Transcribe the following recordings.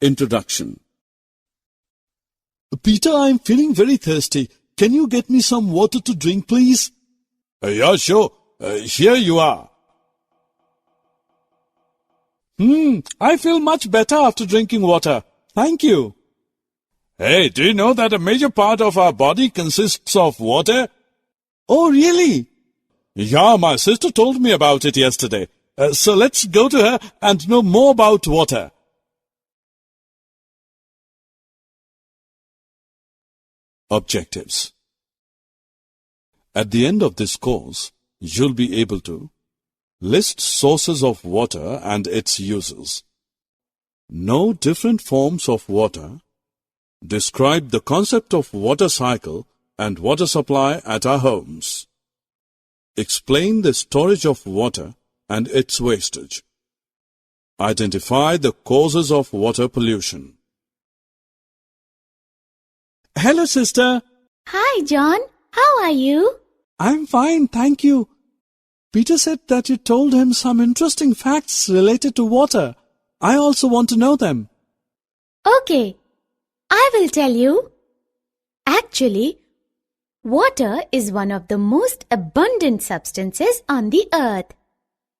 Introduction. Peter, I'm feeling very thirsty. Can you get me some water to drink, please? Yeah, sure. Here you are. I feel much better after drinking water. Thank you. Hey, do you know that a major part of our body consists of water? Oh, really? Yeah, my sister told me about it yesterday. So let's go to her and know more about water. Objectives. At the end of this course, you'll be able to list sources of water and its uses, know different forms of water, describe the concept of water cycle and water supply at our homes, explain the storage of water and its wastage, identify the causes of water pollution. Hello, sister. Hi, John. How are you? I'm fine, thank you. Peter said that you told him some interesting facts related to water. I also want to know them. Okay, I will tell you. Actually, water is one of the most abundant substances on the earth.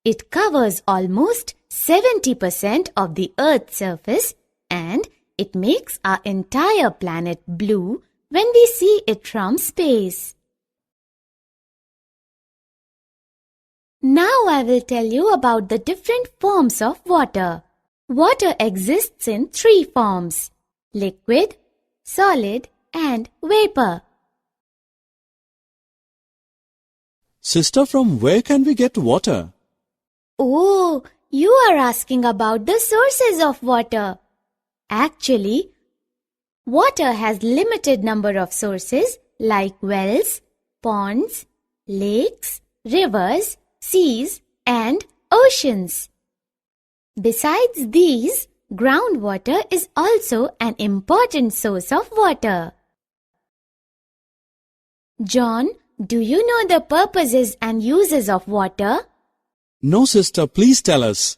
It covers almost 70% of the Earth's surface and it makes our entire planet blue when we see it from space. Now I will tell you about the different forms of water. Water exists in 3 forms: liquid, solid, and vapor. Sister, from where can we get water? Oh, you are asking about the sources of water. Actually, water has limited number of sources like wells, ponds, lakes, rivers, seas, and oceans. Besides these, groundwater is also an important source of water. John, do you know the purposes and uses of water? No, sister, please tell us.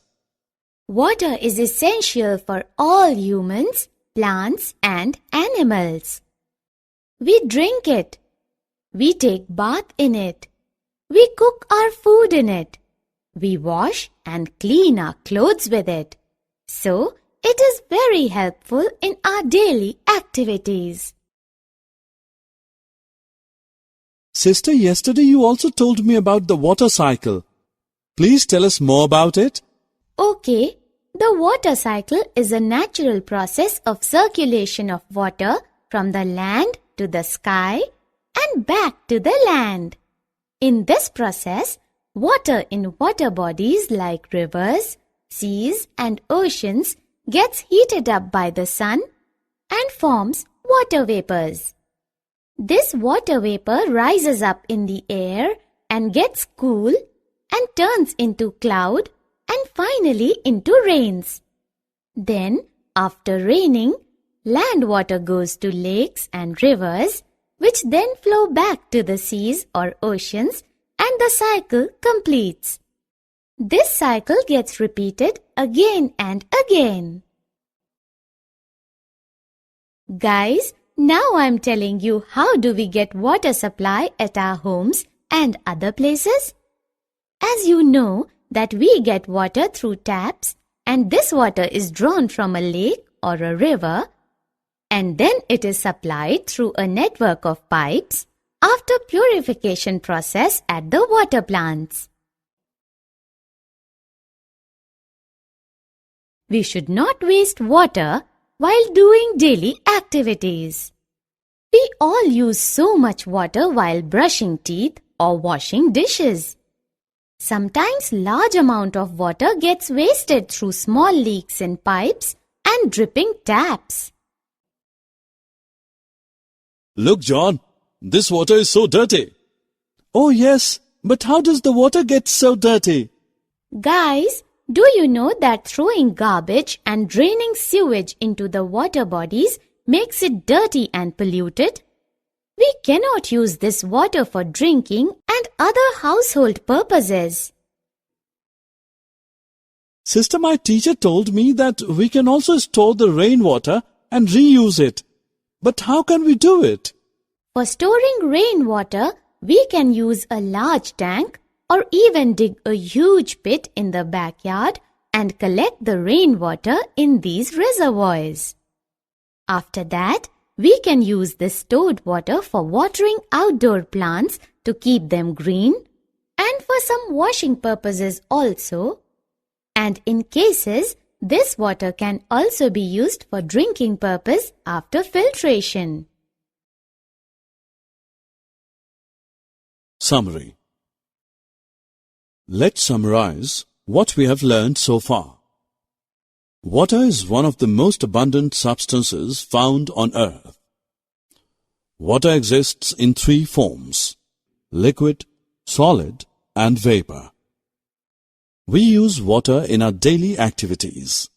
Water is essential for all humans, plants, and animals. We drink it. We take bath in it. We cook our food in it. We wash and clean our clothes with it. So, it is very helpful in our daily activities. Sister, yesterday you also told me about the water cycle. Please tell us more about it. Okay, the water cycle is a natural process of circulation of water from the land to the sky and back to the land. In this process, water in water bodies like rivers, seas, and oceans gets heated up by the sun and forms water vapors. This water vapor rises up in the air and gets cool and turns into cloud and finally into rains. Then, after raining, land water goes to lakes and rivers, which then flow back to the seas or oceans, and the cycle completes. This cycle gets repeated again and again. Guys, now I'm telling you how do we get water supply at our homes and other places. As you know that we get water through taps and this water is drawn from a lake or a river and then it is supplied through a network of pipes after purification process at the water plants. We should not waste water while doing daily activities. We all use so much water while brushing teeth or washing dishes. Sometimes large amount of water gets wasted through small leaks in pipes and dripping taps. Look, John, this water is so dirty. Oh yes, but how does the water get so dirty? Guys, do you know that throwing garbage and draining sewage into the water bodies makes it dirty and polluted? we cannot use this water for drinking and other household purposes. Sister, my teacher told me that we can also store the rainwater and reuse it. But how can we do it? For storing rainwater, we can use a large tank or even dig a huge pit in the backyard and collect the rainwater in these reservoirs. After that, we can use this stored water for watering outdoor plants to keep them green and for some washing purposes also. And in cases, this water can also be used for drinking purpose after filtration. Summary. Let's summarize what we have learned so far. Water is one of the most abundant substances found on earth. Water exists in three forms: liquid, solid, and vapor. We use water in our daily activities.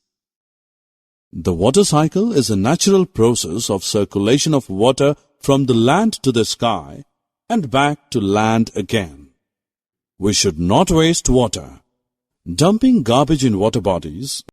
The water cycle is a natural process of circulation of water from the land to the sky and back to land again. We should not waste water. Dumping garbage in water bodies